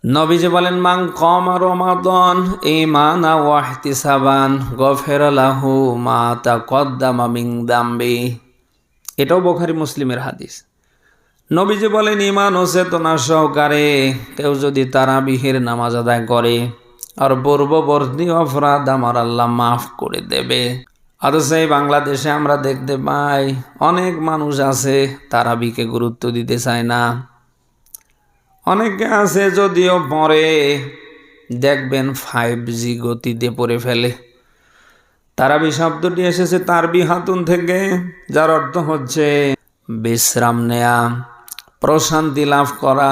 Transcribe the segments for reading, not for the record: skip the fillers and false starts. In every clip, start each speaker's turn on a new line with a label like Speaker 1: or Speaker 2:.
Speaker 1: নবীজি বলেন, মান কামা রমাদান ঈমানান ওয়া ইহতিসাবান গফিরা লাহু মা তাকদ্দামা মিন যামবি। এটাও বুখারী মুসলিমের হাদিস। নবীজি বলেন, ঈমান ও চেতনা সহকারে কেউ যদি তারাবিহের নামাজ আদায় করে আর পূর্ববর্তী অপরাধ আমার আল্লাহ মাফ করে দেবে। অথচ এই বাংলাদেশে আমরা দেখতে পাই অনেক মানুষ আছে তারাবিকে গুরুত্ব দিতে চায় না। অনেকে আছে যদিও পড়ে, দেখবেন 5G গতিতে পড়ে ফেলে। তারাবি শব্দটি এসেছে তারবি হাতুন থেকে, যার অর্থ হচ্ছে বিশ্রাম নেয়া, প্রশান্তি লাভ করা।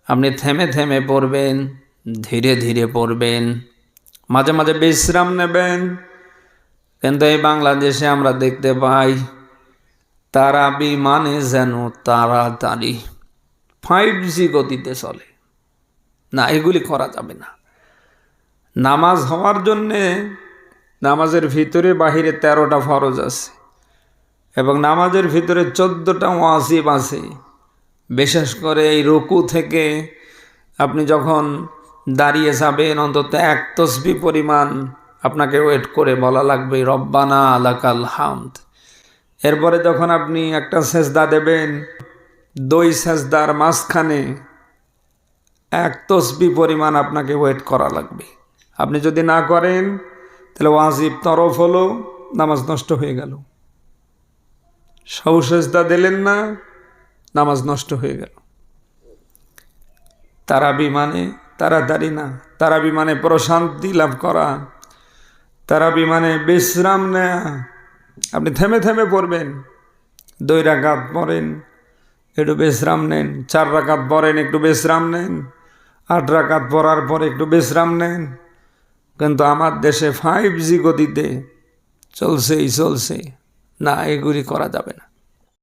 Speaker 1: আপনি থেমে থেমে পড়বেন, ধীরে ধীরে পড়বেন, মাঝে মাঝে বিশ্রাম নেবেন। কিন্তু এই বাংলাদেশে আমরা দেখতে পাই তারাবি মানে যেন তাড়াতাড়ি 5G গতিতে চলে। না, এগুলি করা যাবে না। নামাজ হওয়ার জন্যে নামাজের ভিতরে বাহিরে 13টা ফরজ আছে এবং নামাজের ভিতরে 14টা ওয়াজিব আছে। বিশেষ করে এই রুকু থেকে আপনি যখন দাঁড়িয়ে যাবেন অন্তত 1 তসবিহ পরিমাণ আপনাকে ওয়েট করে বলা লাগবে রব্বানা লাকাল হামদ। এরপরে যখন আপনি একটা সেজদা দেবেন, 2 সেজদার মাঝখানে 1 তসবিহ পরিমাণ আপনাকে ওয়েট করা লাগবে। আপনি যদি না করেন তাহলে ওয়াজিব তরফ হলো, নামাজ নষ্ট হয়ে গেল। সৌ সেজদা দিলেন না, নামাজ নষ্ট হয়ে গেল। তারাবি মানে তাড়াতাড়ি না, তারাবি মানে প্রশান্তি লাভ করা, তারাবি মানে বিশ্রাম নেয়া। আপনি থেমে থেমে পড়বেন, 2 রাকাত পড়েন, একটু বিশ্রাম নেন, 4 রাকাত পড়েন, একটু বিশ্রাম নেন, 8 রাকাত পড়ার পর একটু বিশ্রাম নেন। কিন্তু আমার দেশে 5G গতিতে চলছে। না, এগুলি করা যাবে না।